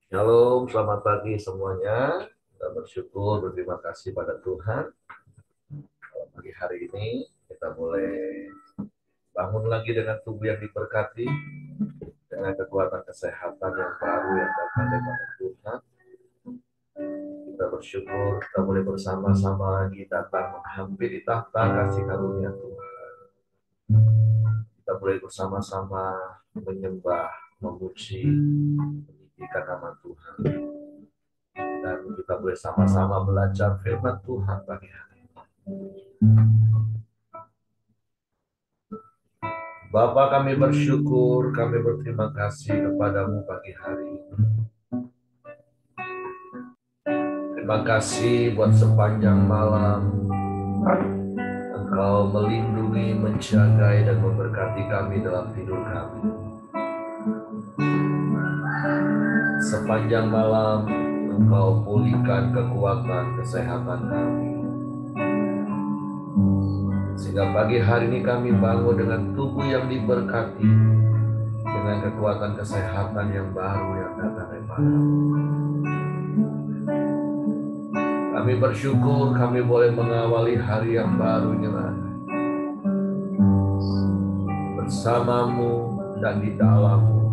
Shalom, selamat pagi semuanya. Kita bersyukur, berterima kasih pada Tuhan. Pagi hari ini kita boleh bangun lagi dengan tubuh yang diberkati, dengan kekuatan kesehatan yang baru yang datang dari Tuhan. Kita bersyukur, kita boleh bersama-sama lagi datang menghampiri tahta kasih karunia Tuhan. Kita boleh bersama-sama menyembah, memuji, meninggikan nama Tuhan. Dan kita boleh sama-sama belajar firman Tuhan pagi hari ini. Bapa, kami bersyukur, kami berterima kasih kepadamu pagi hari ini. Terima kasih buat sepanjang malam Engkau melindungi, menjagai, dan memberkati kami dalam tidur kami. Sepanjang malam Engkau pulihkan kekuatan, kesehatan kami. Sehingga pagi hari ini kami bangun dengan tubuh yang diberkati, dengan kekuatan kesehatan yang baru yang datang daripada-Mu. Kami bersyukur kami boleh mengawali hari yang baru ini lagi. Bersama-Mu dan di dalam-Mu.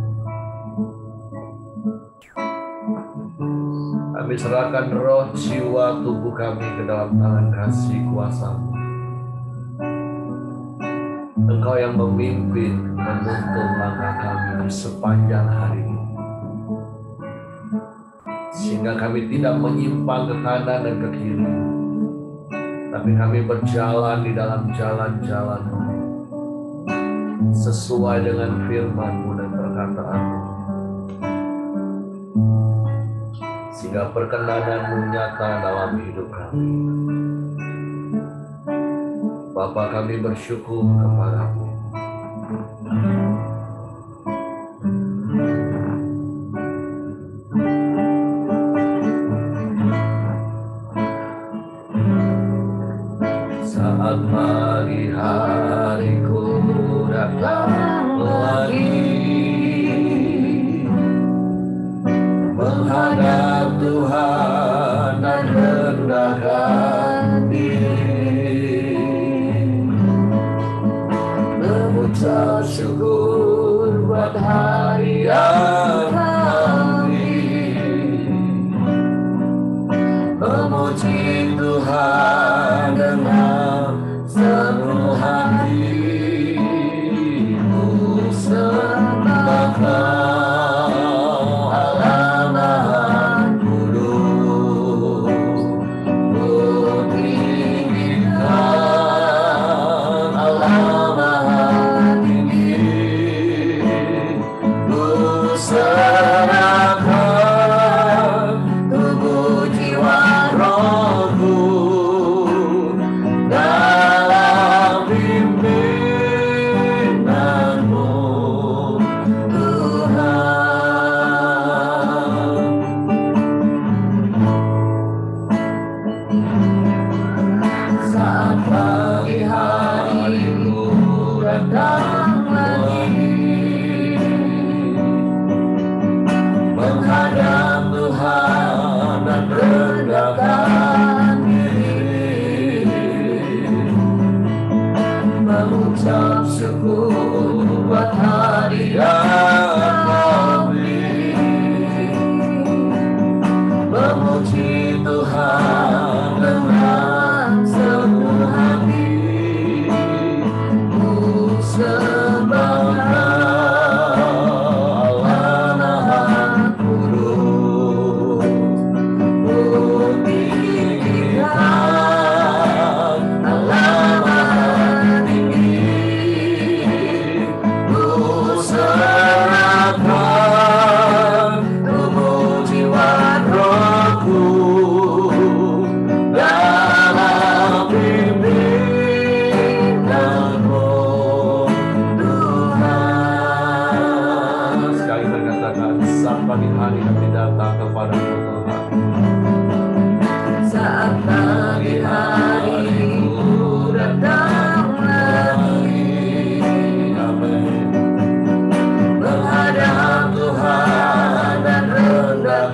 Kami serahkan roh, jiwa, tubuh kami ke dalam tangan kasih kuasa-Mu. Engkau yang memimpin, menuntun langkah kami di sepanjang hari ini. Sehingga kami tidak menyimpang ke kanan dan ke kiri, tapi kami berjalan di dalam jalan-jalan-Mu sesuai dengan firman-Mu dan perkataan-Mu, sehingga perkenanan-Mu nyata dalam hidup kami. Bapa, kami bersyukur kepada-Mu. Saat pagi hariku datang lagi, menghadap Tuhan dan rendahkan diri, mengucap syukur buat hari yang kami, memuji Tuhan dengan seluruh hati, ku sembah Kau Allah Maha Kudus, ku tinggikan Allah Maha Tinggi, ku serahkan tubuh jiwa rohku dalam pimpinanmu Tuhan. Saat pagi hariku datang lagi, menghadap Tuhan dan rendahkan diri, mengucap syukur buat hari yang kami, memuji Tuhan dengan seluruh hati, ku sembah Allah Maha Kudus, ku tinggikan Allah Maha Tinggi, ku serahkan tubuh jiwa rohku dalam pimpinanmu Tuhan. Sekali lagi katakan, saat pagi hari kami datang kepada Tuhan. Saat pagi hariku datang lagi, amin, menghadap Tuhan dan rendah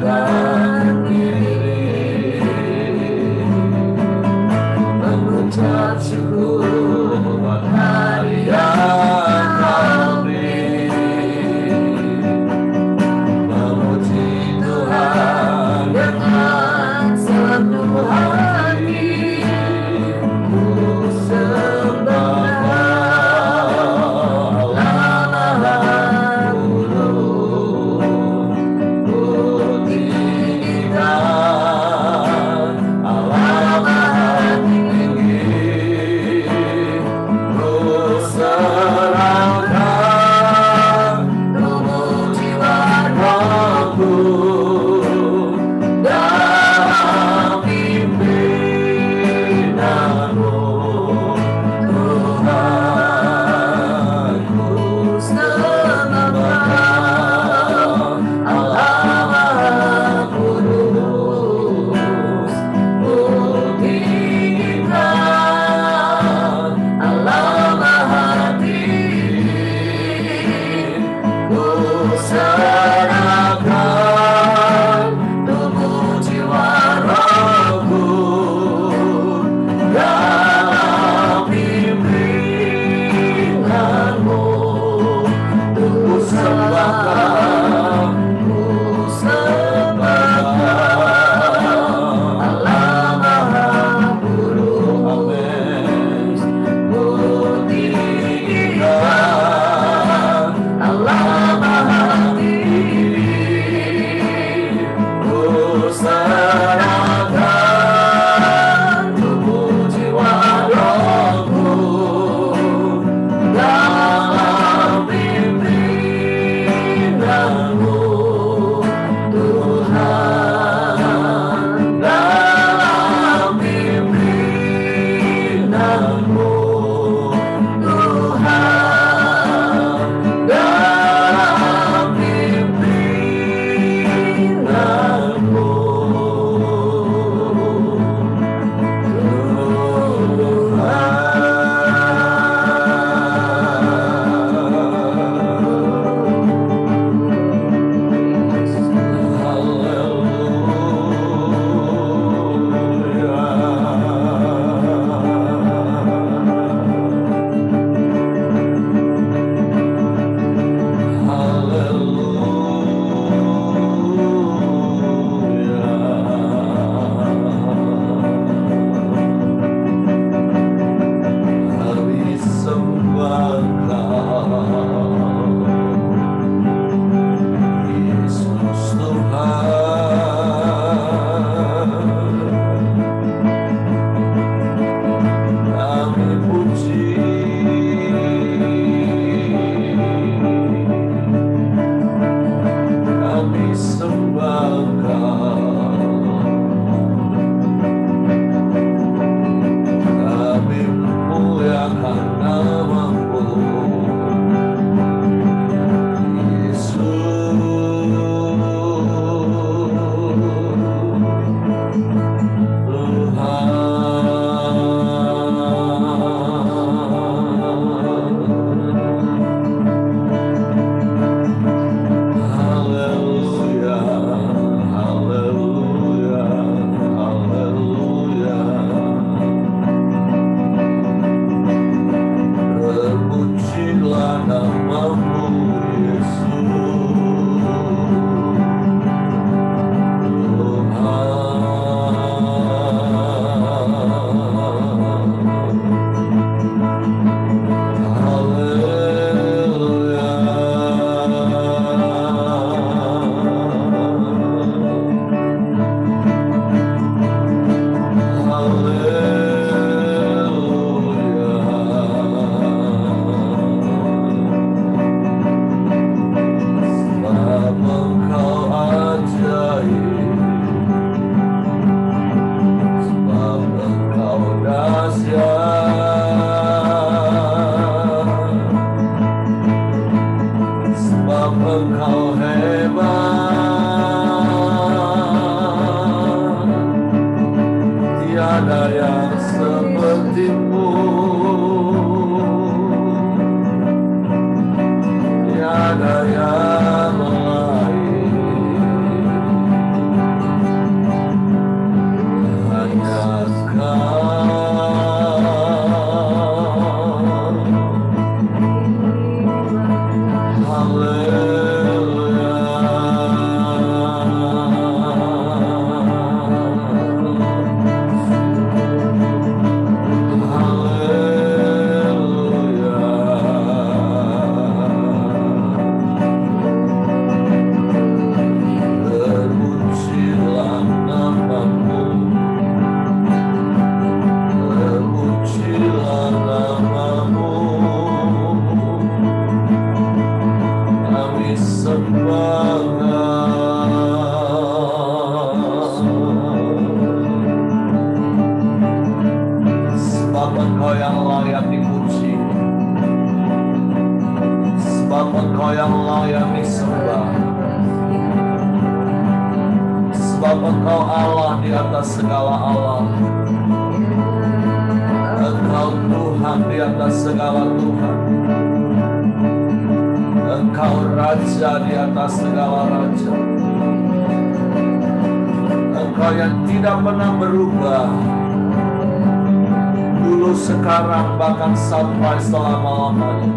Sampai selama-lamanya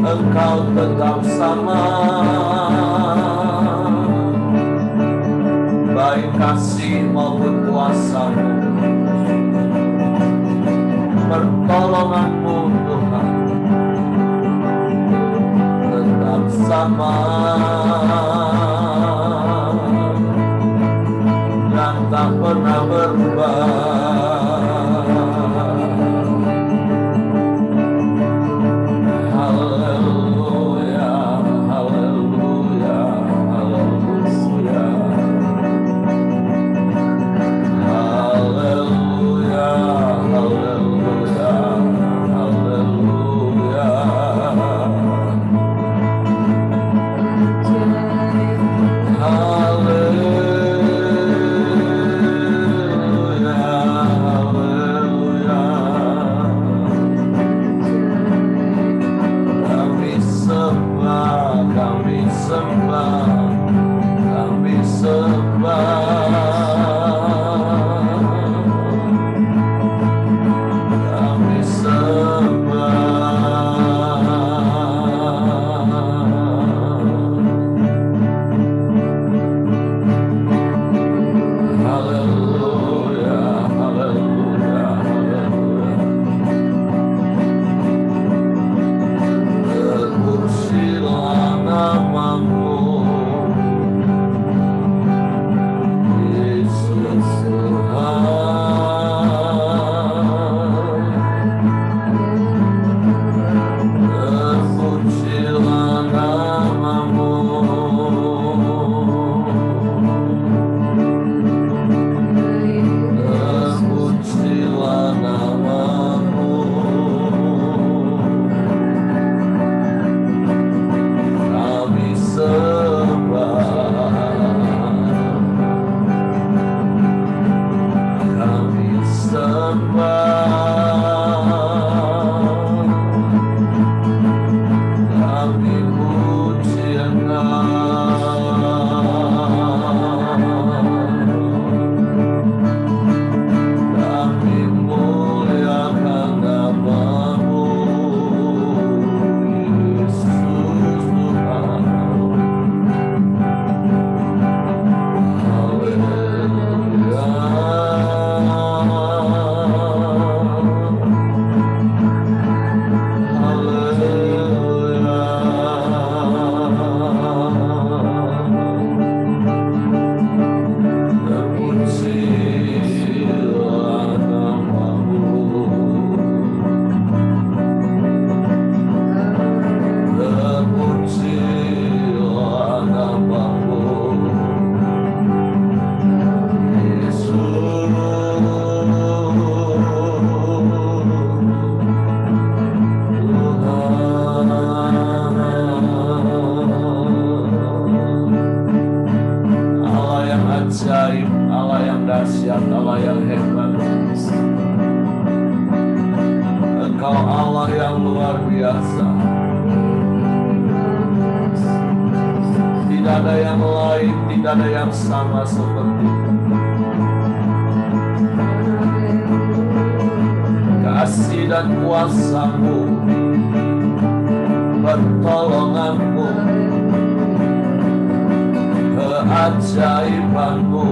Engkau tetap sama, baik kasih maupun kuasa-Mu, pertolongan-Mu Tuhan tetap sama dan tak pernah berubah. Hallelujah. ada yang lain, tidak ada yang sama seperti kasih dan kuasa-Mu, pertolongan-Mu, keajaiban-Mu,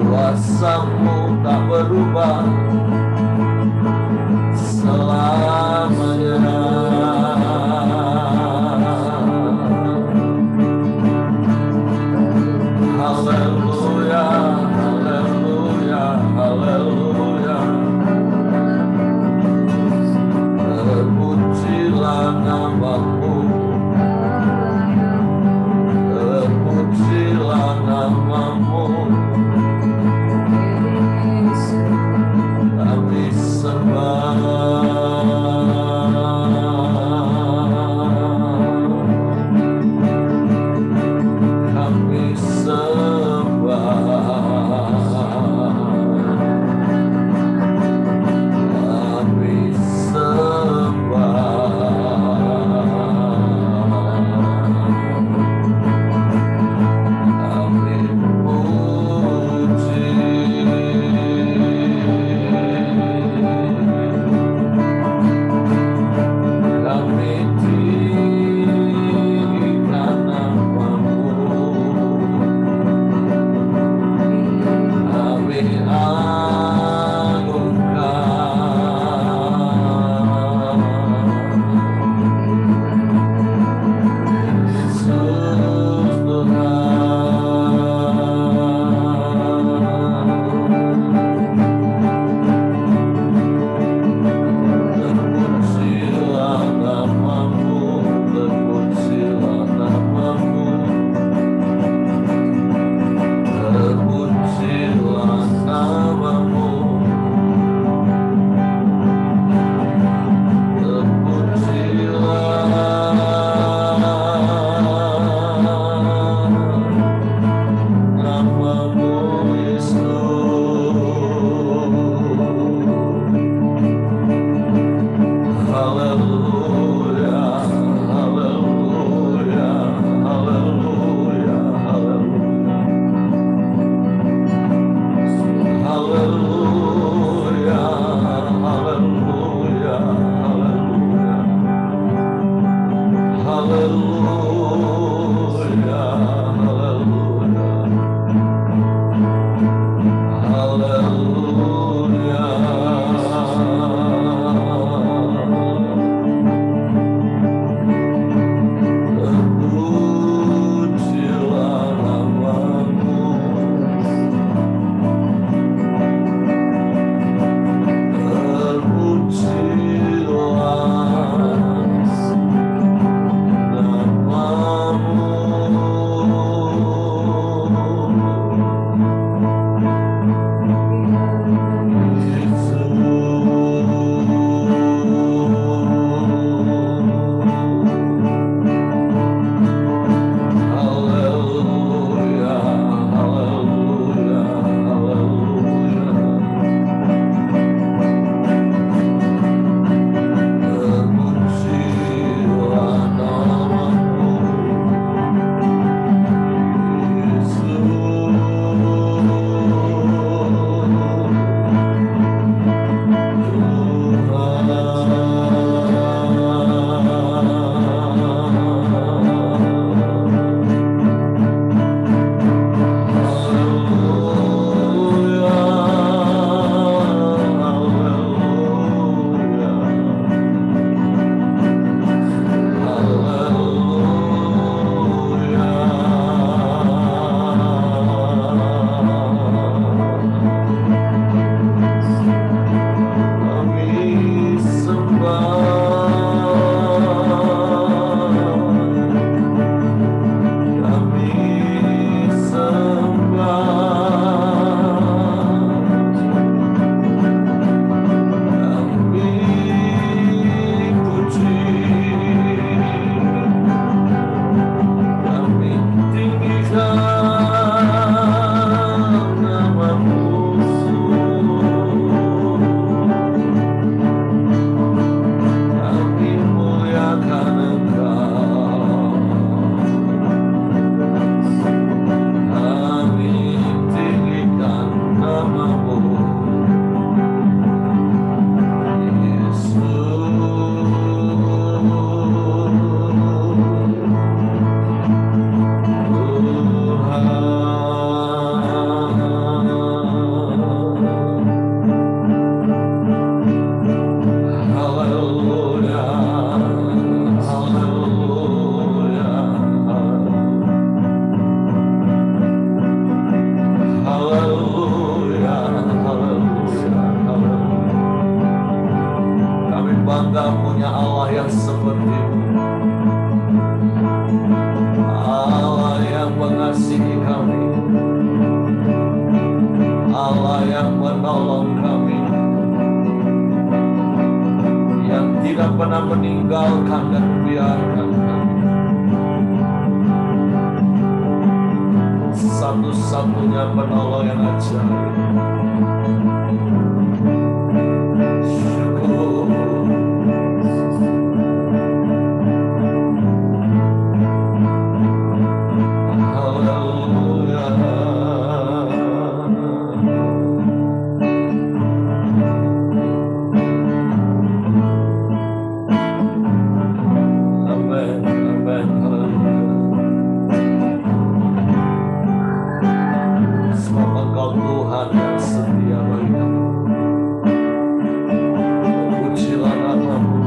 kuasa-Mu tak berubah selamanya. Haleluya, haleluya, haleluya. Terpujilah nama-Mu, terpujilah nama-Mu. Kami sembah, kami sembah, kami sembah, kami puji. Kami tinggikan nama-Mu, kami anugerah Yesus Tuhan. Terpujilah nama-Mu, terpujilah nama-Mu, terpujilah nama-Mu, terpujilah nama-Mu Yesus. Haleluya, haleluya, haleluya, haleluya. Haleluya, haleluya, haleluya. Haleluya, haleluya. Terpujilah nama-Mu, muliakan Engkau. seperti-Mu. Allah yang mengasihi kami, Allah yang menolong kami, yang tidak pernah meninggalkan dan membiarkan kami. Satu-satunya penolong yang ajaib. Syukur. Haleluya. Amin, amin, haleluya. Sebab Engkau Tuhan yang setia bagi kami. Pujilah nama-Mu.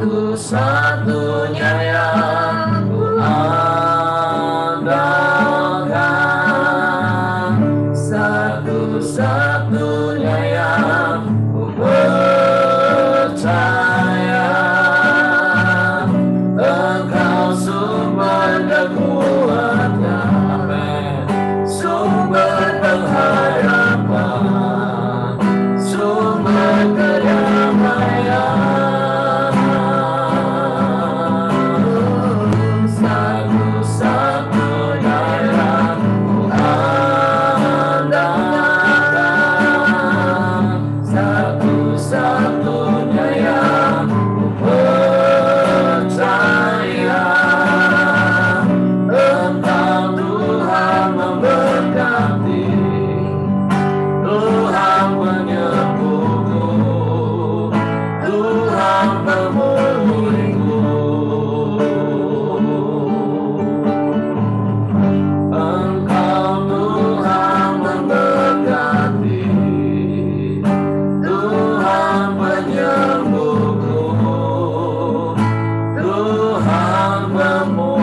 Satu-satunya yang kuandalkan, satu-satunya yang ku percaya. Engkau sumber kekuatan, sumber pengharapan, sumber satu-satunya yang ku percaya. Engkau Tuhan memberkati, Tuhan penyembuhku, Tuhan pemulihku. Engkau Tuhan memberkati, Tuhan penyembuhku, Tuhan pemulihku.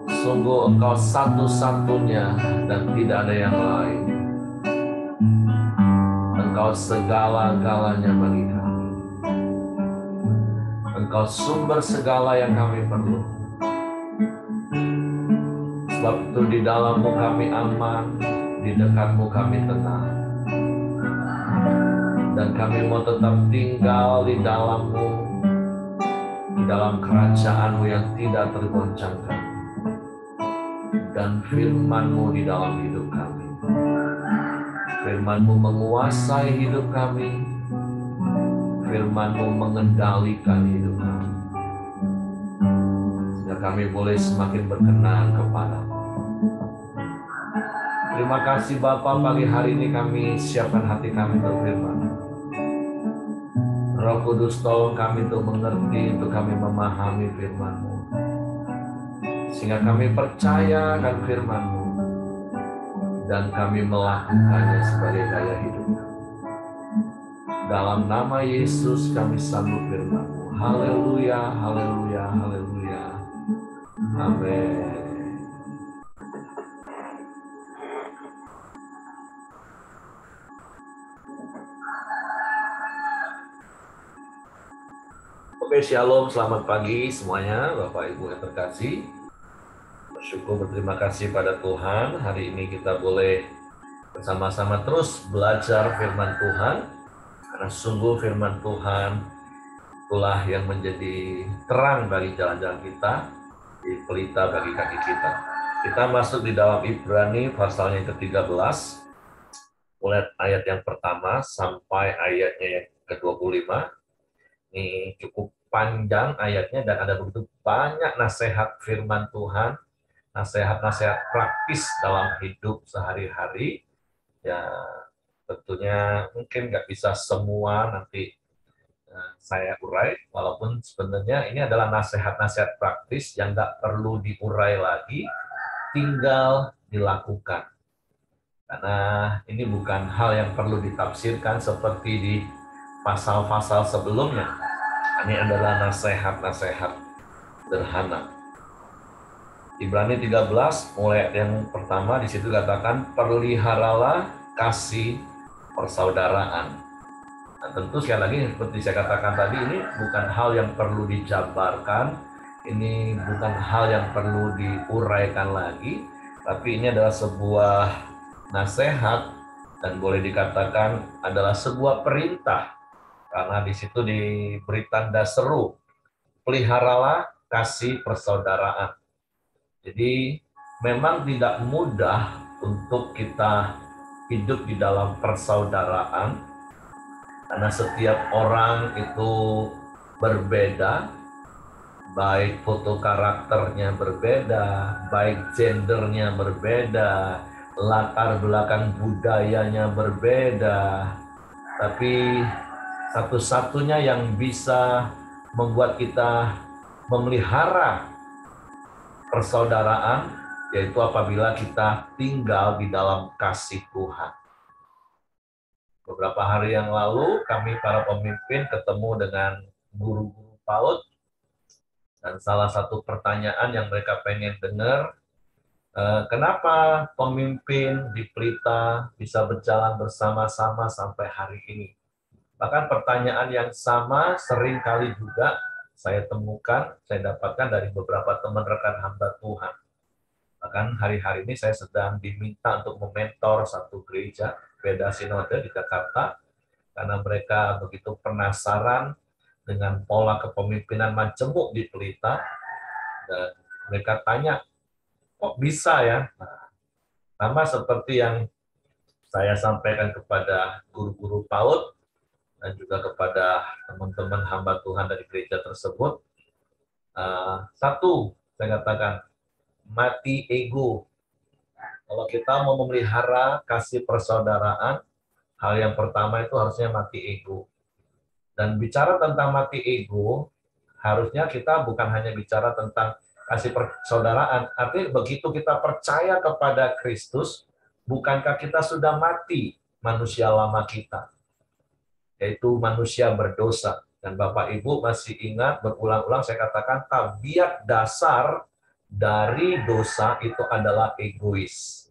Sungguh Engkau satu-satunya dan tidak ada yang lain. Engkau segala-galanya bagi kami. Engkau sumber segala yang kami perlu. Sebab itu di dalam-Mu kami aman, di dekat-Mu kami tenang. Dan kami mau tetap tinggal di dalam-Mu, di dalam kerajaan-Mu yang tidak tergoncangkan. Dan firman-Mu di dalam hidup kami. Firman-Mu menguasai hidup kami. Firman-Mu mengendalikan hidup kami. Sehingga kami boleh semakin berkenan kepada-Mu. Terima kasih Bapa, pagi hari ini kami siapkan hati kami untuk firman. Roh Kudus tolong kami untuk mengerti, untuk kami memahami firman-Mu. Sehingga kami percaya akan firman-Mu. Dan kami melakukannya sebagai gaya hidup kami. Dalam nama Yesus kami sambut firman-Mu. Haleluya, haleluya, haleluya. Amin. Oke, shalom, selamat pagi semuanya, Bapak Ibu yang terkasih. Bersyukur, berterima kasih pada Tuhan. Hari ini kita boleh bersama-sama terus belajar firman Tuhan. Karena sungguh firman Tuhan itulah yang menjadi terang bagi jalan-jalan kita, di pelita bagi kaki kita. Kita masuk di dalam Ibrani pasalnya yang ke-13, mulai ayat yang pertama sampai ayatnya yang ke-25. Ini cukup panjang ayatnya dan ada begitu banyak nasihat firman Tuhan, nasihat-nasihat praktis dalam hidup sehari-hari. Ya, tentunya mungkin nggak bisa semua nanti saya urai, walaupun sebenarnya ini adalah nasihat-nasihat praktis yang nggak perlu diurai lagi, tinggal dilakukan. Karena ini bukan hal yang perlu ditafsirkan seperti di pasal-pasal sebelumnya. Ini adalah nasihat-nasihat sederhana. Ibrani 13 mulai yang pertama di situ katakan peliharalah kasih persaudaraan. Nah, tentu sekali lagi seperti saya katakan tadi, ini bukan hal yang perlu dijabarkan, ini bukan hal yang perlu diuraikan lagi, tapi ini adalah sebuah nasihat dan boleh dikatakan adalah sebuah perintah. Karena di situ diberi tanda seru, peliharalah kasih persaudaraan. Jadi memang tidak mudah untuk kita hidup di dalam persaudaraan, karena setiap orang itu berbeda, baik foto karakternya berbeda, baik gendernya berbeda, latar belakang budayanya berbeda, tapi satu-satunya yang bisa membuat kita memelihara persaudaraan yaitu apabila kita tinggal di dalam kasih Tuhan. Beberapa hari yang lalu kami para pemimpin ketemu dengan guru-guru PAUD dan salah satu pertanyaan yang mereka pengen dengar, kenapa pemimpin di Pelita bisa berjalan bersama-sama sampai hari ini? Bahkan pertanyaan yang sama sering kali juga saya temukan, saya dapatkan dari beberapa teman rekan hamba Tuhan. Bahkan hari-hari ini saya sedang diminta untuk mementor satu gereja, beda sinode di Jakarta, karena mereka begitu penasaran dengan pola kepemimpinan majemuk di Pelita, dan mereka tanya, kok bisa ya? Nah, sama seperti yang saya sampaikan kepada guru-guru PAUD dan juga kepada teman-teman hamba Tuhan dari gereja tersebut. Satu, saya katakan, mati ego. Kalau kita mau memelihara kasih persaudaraan, hal yang pertama itu harusnya mati ego. Dan bicara tentang mati ego, harusnya kita bukan hanya bicara tentang kasih persaudaraan. Artinya begitu kita percaya kepada Kristus, bukankah kita sudah mati manusia lama kita, yaitu manusia berdosa. Dan Bapak Ibu masih ingat, berulang-ulang saya katakan, tabiat dasar dari dosa itu adalah egois.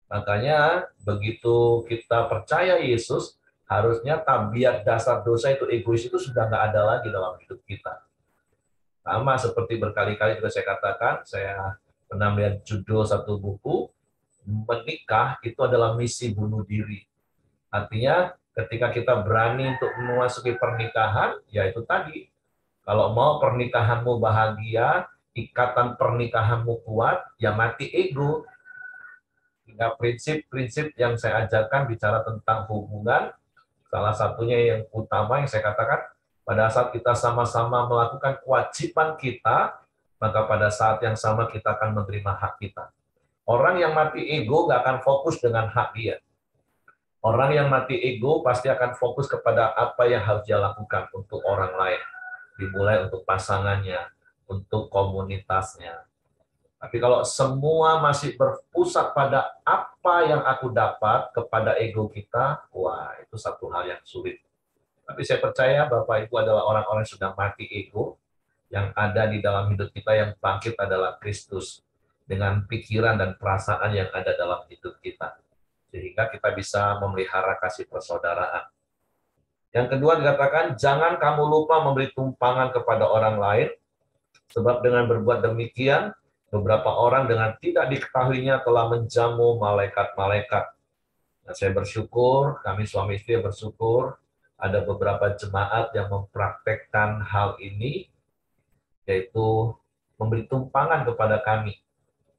Makanya begitu kita percaya Yesus, harusnya tabiat dasar dosa itu egois itu sudah nggak ada lagi dalam hidup kita. Sama seperti berkali-kali juga saya katakan, saya pernah melihat judul satu buku, menikah itu adalah misi bunuh diri. Artinya ketika kita berani untuk memasuki pernikahan, ya itu tadi, kalau mau pernikahanmu bahagia, ikatan pernikahanmu kuat, ya mati ego. Hingga prinsip-prinsip yang saya ajarkan bicara tentang hubungan, salah satunya yang utama yang saya katakan, pada saat kita sama-sama melakukan kewajiban kita, maka pada saat yang sama kita akan menerima hak kita. Orang yang mati ego nggak akan fokus dengan hak dia. Orang yang mati ego pasti akan fokus kepada apa yang harus dia lakukan untuk orang lain. Dimulai untuk pasangannya, untuk komunitasnya. Tapi kalau semua masih berpusat pada apa yang aku dapat kepada ego kita, wah itu satu hal yang sulit. Tapi saya percaya Bapak Ibu adalah orang-orang yang sudah mati ego, yang ada di dalam hidup kita yang bangkit adalah Kristus, dengan pikiran dan perasaan yang ada dalam hidup kita. Sehingga kita bisa memelihara kasih persaudaraan. Yang kedua dikatakan, jangan kamu lupa memberi tumpangan kepada orang lain, sebab dengan berbuat demikian, beberapa orang dengan tidak diketahuinya telah menjamu malaikat-malaikat. Nah, saya bersyukur, kami suami istri bersyukur, ada beberapa jemaat yang mempraktekkan hal ini, yaitu memberi tumpangan kepada kami.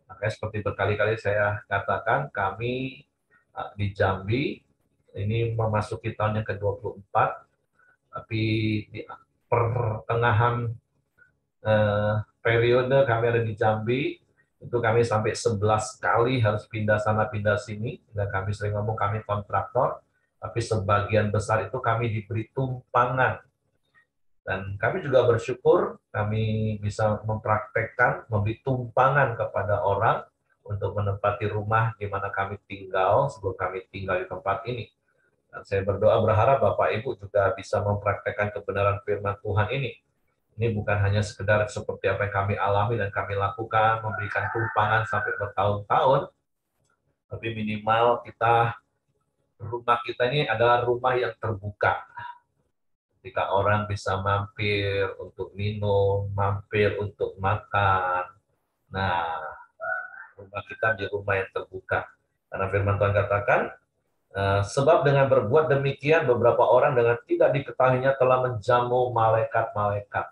Makanya seperti berkali-kali saya katakan, kami di Jambi, ini memasuki tahun yang ke-24, tapi di pertengahan periode kami ada di Jambi, itu kami sampai 11 kali harus pindah sana pindah sini, dan kami sering ngomong kami kontraktor, tapi sebagian besar itu kami diberi tumpangan. Dan kami juga bersyukur kami bisa mempraktekkan memberi tumpangan kepada orang untuk menempati rumah di mana kami tinggal sebelum kami tinggal di tempat ini. Dan saya berdoa berharap Bapak Ibu juga bisa mempraktekkan kebenaran firman Tuhan ini. Ini bukan hanya sekedar seperti apa yang kami alami dan kami lakukan, memberikan tumpangan sampai bertahun-tahun, tapi minimal rumah kita ini adalah rumah yang terbuka. Ketika orang bisa mampir untuk minum, mampir untuk makan, nah, rumah kita menjadi rumah yang terbuka. Karena firman Tuhan katakan, sebab dengan berbuat demikian, beberapa orang dengan tidak diketahuinya telah menjamu malaikat-malaikat.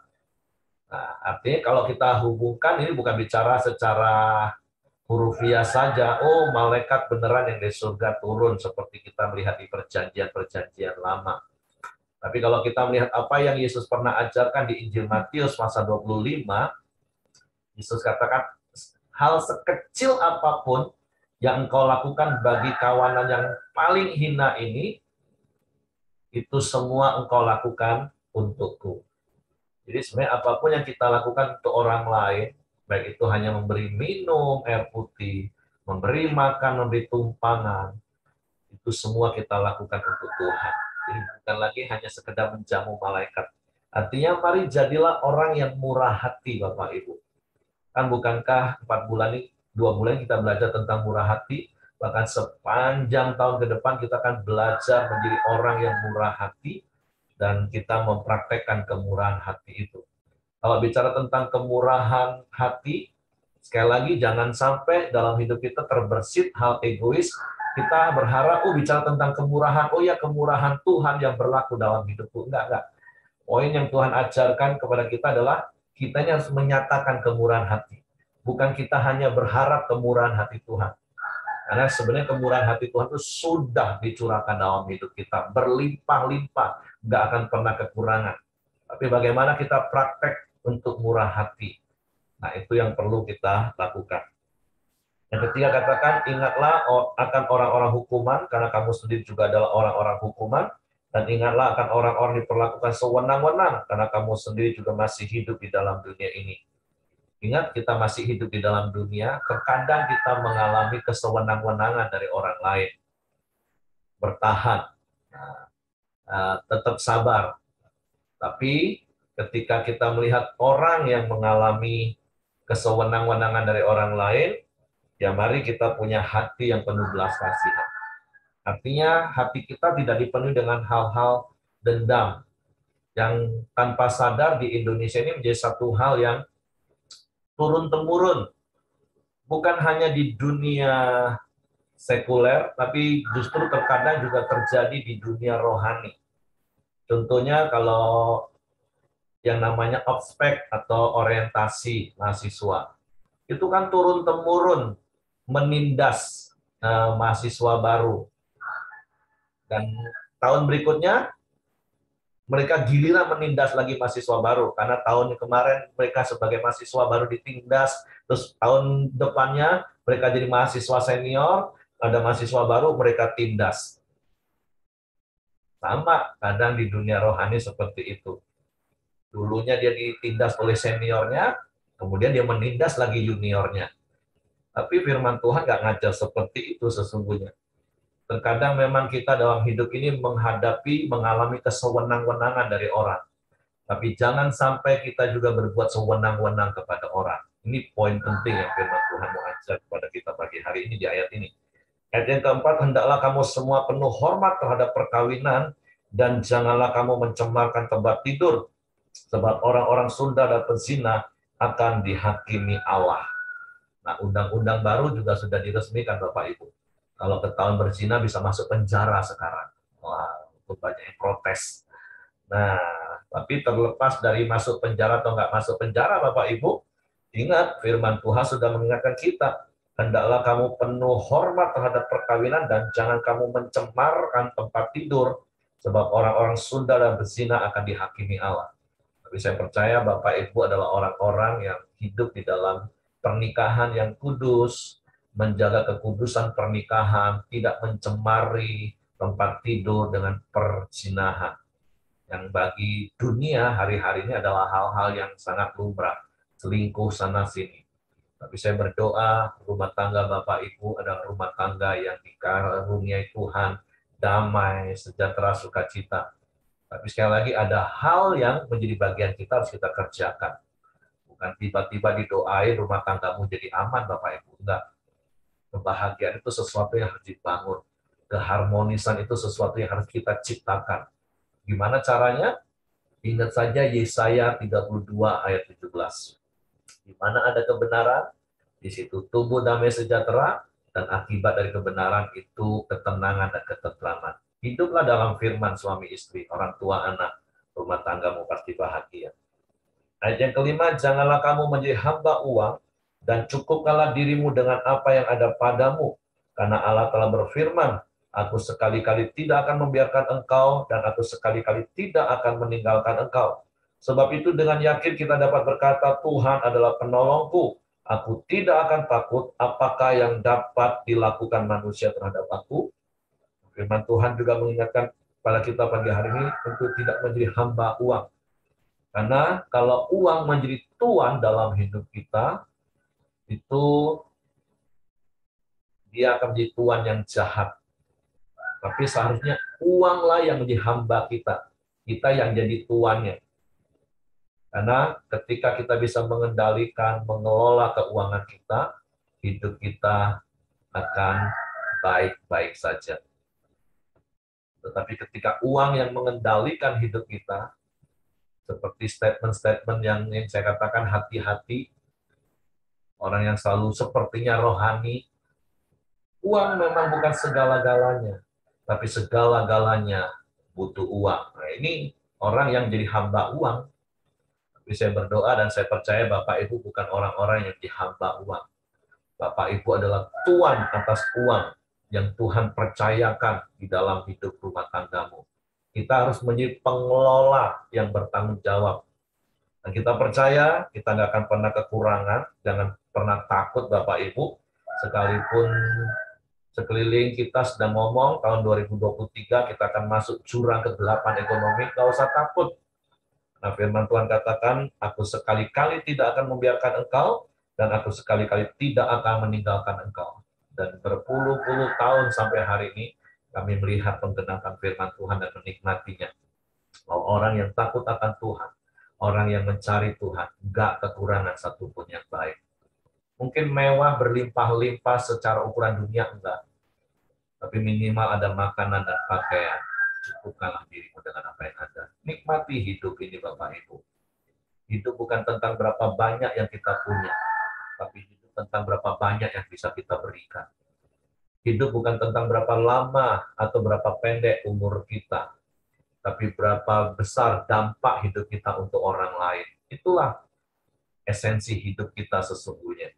Nah, artinya kalau kita hubungkan, ini bukan bicara secara hurufiah saja, oh malaikat beneran yang dari surga turun, seperti kita melihat di perjanjian-perjanjian lama. Tapi kalau kita melihat apa yang Yesus pernah ajarkan di Injil Matius pasal 25, Yesus katakan, hal sekecil apapun yang engkau lakukan bagi kawanan yang paling hina ini, itu semua engkau lakukan untukku. Jadi sebenarnya apapun yang kita lakukan untuk orang lain, baik itu hanya memberi minum air putih, memberi makan, memberi tumpangan, itu semua kita lakukan untuk Tuhan. Jadi bukan lagi hanya sekedar menjamu malaikat. Artinya mari jadilah orang yang murah hati, Bapak Ibu. Kan bukankah 2 bulan kita belajar tentang murah hati, bahkan sepanjang tahun ke depan kita akan belajar menjadi orang yang murah hati, dan kita mempraktekkan kemurahan hati itu. Kalau bicara tentang kemurahan hati, sekali lagi jangan sampai dalam hidup kita terbersit hal egois. Kita berharap, bicara tentang kemurahan, ya kemurahan Tuhan yang berlaku dalam hidupku. Enggak. Poin yang Tuhan ajarkan kepada kita adalah kita harus menyatakan kemurahan hati. Bukan kita hanya berharap kemurahan hati Tuhan. Karena sebenarnya kemurahan hati Tuhan itu sudah dicurahkan dalam hidup kita, berlimpah-limpah, nggak akan pernah kekurangan. Tapi bagaimana kita praktek untuk murah hati? Nah, itu yang perlu kita lakukan. Yang ketiga katakan, ingatlah akan orang-orang hukuman, karena kamu sendiri juga adalah orang-orang hukuman, dan ingatlah akan orang-orang diperlakukan sewenang-wenang, karena kamu sendiri juga masih hidup di dalam dunia ini. Ingat, kita masih hidup di dalam dunia, terkadang kita mengalami kesewenang-wenangan dari orang lain. Bertahan, tetap sabar. Tapi ketika kita melihat orang yang mengalami kesewenang-wenangan dari orang lain, ya mari kita punya hati yang penuh belas kasihan. Artinya hati kita tidak dipenuhi dengan hal-hal dendam, yang tanpa sadar di Indonesia ini menjadi satu hal yang turun-temurun. Bukan hanya di dunia sekuler, tapi justru terkadang juga terjadi di dunia rohani. Contohnya kalau yang namanya ospek atau orientasi mahasiswa, itu kan turun-temurun menindas mahasiswa baru. Dan tahun berikutnya, mereka giliran menindas lagi mahasiswa baru, karena tahun kemarin mereka sebagai mahasiswa baru ditindas, terus tahun depannya mereka jadi mahasiswa senior, ada mahasiswa baru mereka tindas. Sama kadang di dunia rohani seperti itu. Dulunya dia ditindas oleh seniornya, kemudian dia menindas lagi juniornya. Tapi firman Tuhan nggak ngajar seperti itu sesungguhnya. Terkadang memang kita dalam hidup ini mengalami kesewenang-wenangan dari orang. Tapi jangan sampai kita juga berbuat sewenang-wenang kepada orang. Ini poin penting yang firman Tuhan mau ajar kepada kita pagi hari ini di ayat ini. Ayat yang keempat, hendaklah kamu semua penuh hormat terhadap perkawinan, dan janganlah kamu mencemarkan tempat tidur, sebab orang-orang Sunda dan pezina akan dihakimi Allah. Nah, undang-undang baru juga sudah diresmikan Bapak Ibu. Kalau ketahuan berzina bisa masuk penjara sekarang. Wah, itu banyak yang protes. Nah, tapi terlepas dari masuk penjara atau nggak masuk penjara, Bapak Ibu, ingat firman Tuhan sudah mengingatkan kita, hendaklah kamu penuh hormat terhadap perkawinan dan jangan kamu mencemarkan tempat tidur, sebab orang-orang Sunda dan berzina akan dihakimi Allah. Tapi saya percaya Bapak Ibu adalah orang-orang yang hidup di dalam pernikahan yang kudus, menjaga kekudusan pernikahan, tidak mencemari tempat tidur dengan perzinahan. Yang bagi dunia hari-hari ini adalah hal-hal yang sangat lumrah, selingkuh sana-sini. Tapi saya berdoa, rumah tangga Bapak Ibu adalah rumah tangga yang dikaruniai Tuhan, damai, sejahtera, sukacita. Tapi sekali lagi ada hal yang menjadi bagian kita harus kita kerjakan. Bukan tiba-tiba didoain rumah tanggamu jadi aman Bapak Ibu. Enggak. Kebahagiaan itu sesuatu yang harus dibangun. Keharmonisan itu sesuatu yang harus kita ciptakan. Gimana caranya? Ingat saja Yesaya 32 ayat 17. Di mana ada kebenaran, di situ tumbuh damai sejahtera, dan akibat dari kebenaran itu ketenangan dan ketentraman. Hiduplah dalam firman suami istri, orang tua anak, rumah tanggamu pasti bahagia. Ayat yang kelima, janganlah kamu menjadi hamba uang, dan cukupkanlah dirimu dengan apa yang ada padamu, karena Allah telah berfirman, aku sekali-kali tidak akan membiarkan engkau, dan aku sekali-kali tidak akan meninggalkan engkau. Sebab itu dengan yakin kita dapat berkata, Tuhan adalah penolongku, aku tidak akan takut apakah yang dapat dilakukan manusia terhadap aku. Firman Tuhan juga mengingatkan pada kita pagi hari ini untuk tidak menjadi hamba uang. Karena kalau uang menjadi tuan dalam hidup kita, itu dia akan menjadi tuan yang jahat. Tapi seharusnya uanglah yang menjadi hamba kita. Kita yang jadi tuannya. Karena ketika kita bisa mengendalikan, mengelola keuangan kita, hidup kita akan baik-baik saja. Tetapi ketika uang yang mengendalikan hidup kita, seperti statement-statement yang saya katakan hati-hati, orang yang selalu sepertinya rohani, uang memang bukan segala-galanya, tapi segala-galanya butuh uang. Nah, ini orang yang jadi hamba uang. Tapi saya berdoa dan saya percaya Bapak Ibu bukan orang-orang yang dihamba uang. Bapak Ibu adalah tuan atas uang yang Tuhan percayakan di dalam hidup rumah tanggamu. Kita harus menjadi pengelola yang bertanggung jawab. Dan kita percaya kita nggak akan pernah kekurangan, jangan pernah takut Bapak Ibu, sekalipun sekeliling kita sedang ngomong tahun 2023 kita akan masuk jurang kegelapan ekonomi, nggak usah takut. Nah, firman Tuhan katakan, aku sekali-kali tidak akan membiarkan engkau, dan aku sekali-kali tidak akan meninggalkan engkau. Dan berpuluh-puluh tahun sampai hari ini, kami melihat penggenapan firman Tuhan dan menikmatinya. Bahwa orang yang takut akan Tuhan, orang yang mencari Tuhan, nggak kekurangan satupun yang baik. Mungkin mewah berlimpah-limpah secara ukuran dunia, enggak. Tapi minimal ada makanan dan pakaian. Cukupkanlah dirimu dengan apa yang ada. Nikmati hidup ini Bapak Ibu. Hidup bukan tentang berapa banyak yang kita punya, tapi hidup tentang berapa banyak yang bisa kita berikan. Hidup bukan tentang berapa lama atau berapa pendek umur kita, tapi berapa besar dampak hidup kita untuk orang lain. Itulah esensi hidup kita sesungguhnya.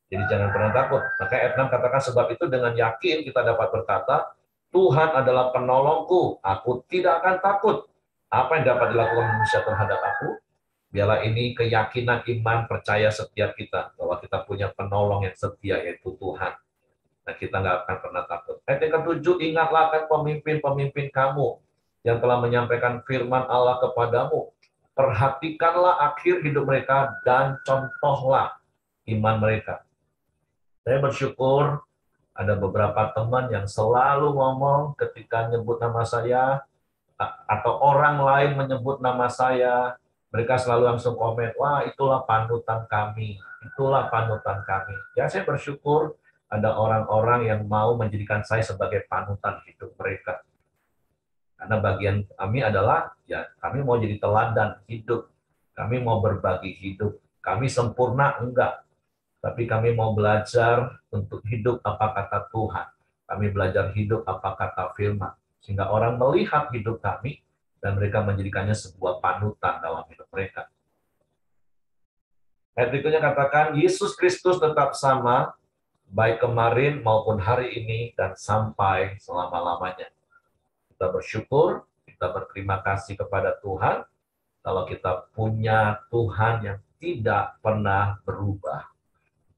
Jadi jangan pernah takut. Maka ayat 6 katakan, sebab itu dengan yakin kita dapat berkata, Tuhan adalah penolongku, aku tidak akan takut. Apa yang dapat dilakukan manusia terhadap aku? Biarlah ini keyakinan iman percaya setiap kita, bahwa kita punya penolong yang setia, yaitu Tuhan. Nah, kita nggak akan pernah takut. Ayat yang ke-7, ingatlah akan pemimpin-pemimpin kamu yang telah menyampaikan firman Allah kepadamu. Perhatikanlah akhir hidup mereka dan contohlah iman mereka. Saya bersyukur ada beberapa teman yang selalu ngomong ketika nyebut nama saya, atau orang lain menyebut nama saya, mereka selalu langsung komen, wah itulah panutan kami, itulah panutan kami. Ya saya bersyukur ada orang-orang yang mau menjadikan saya sebagai panutan hidup mereka. Karena bagian kami adalah, ya kami mau jadi teladan hidup, kami mau berbagi hidup, kami sempurna enggak, tapi kami mau belajar untuk hidup apa kata Tuhan. Kami belajar hidup apa kata firman. Sehingga orang melihat hidup kami, dan mereka menjadikannya sebuah panutan dalam hidup mereka. Ayat berikutnya katakan, Yesus Kristus tetap sama, baik kemarin maupun hari ini, dan sampai selama-lamanya. Kita bersyukur, kita berterima kasih kepada Tuhan, kalau kita punya Tuhan yang tidak pernah berubah.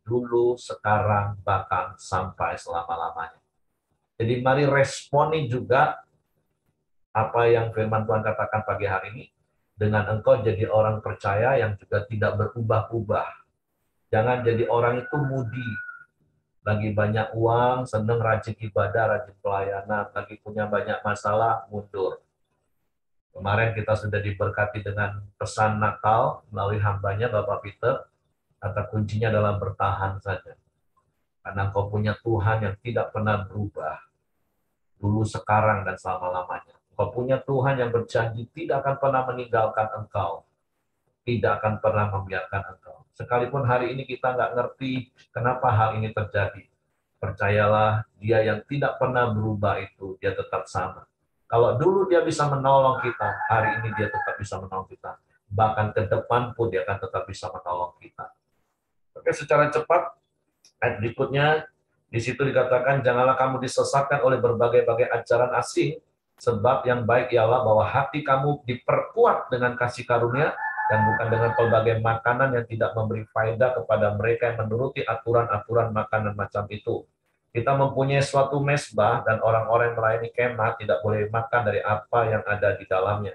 Dulu, sekarang, bahkan sampai selama-lamanya. Jadi mari responi juga apa yang firman Tuhan katakan pagi hari ini, dengan engkau jadi orang percaya yang juga tidak berubah-ubah. Jangan jadi orang itu mudi, lagi banyak uang, senang rajin ibadah, rajin pelayanan, lagi punya banyak masalah, mundur. Kemarin kita sudah diberkati dengan pesan Natal melalui hambanya Bapak Peter. Kata kuncinya adalah bertahan saja. Karena engkau punya Tuhan yang tidak pernah berubah. Dulu, sekarang, dan selama-lamanya. Engkau punya Tuhan yang berjanji tidak akan pernah meninggalkan engkau. Tidak akan pernah membiarkan engkau. Sekalipun hari ini kita nggak ngerti kenapa hal ini terjadi. Percayalah, Dia yang tidak pernah berubah itu, Dia tetap sama. Kalau dulu Dia bisa menolong kita, hari ini Dia tetap bisa menolong kita. Bahkan ke depan pun Dia akan tetap bisa menolong kita. Oke, secara cepat, ayat berikutnya, di situ dikatakan, janganlah kamu disesatkan oleh berbagai-bagai ajaran asing, sebab yang baik ialah bahwa hati kamu diperkuat dengan kasih karunia, dan bukan dengan pelbagai makanan yang tidak memberi faedah kepada mereka yang menuruti aturan-aturan makanan macam itu. Kita mempunyai suatu mezbah, dan orang-orang yang melayani kemah tidak boleh makan dari apa yang ada di dalamnya.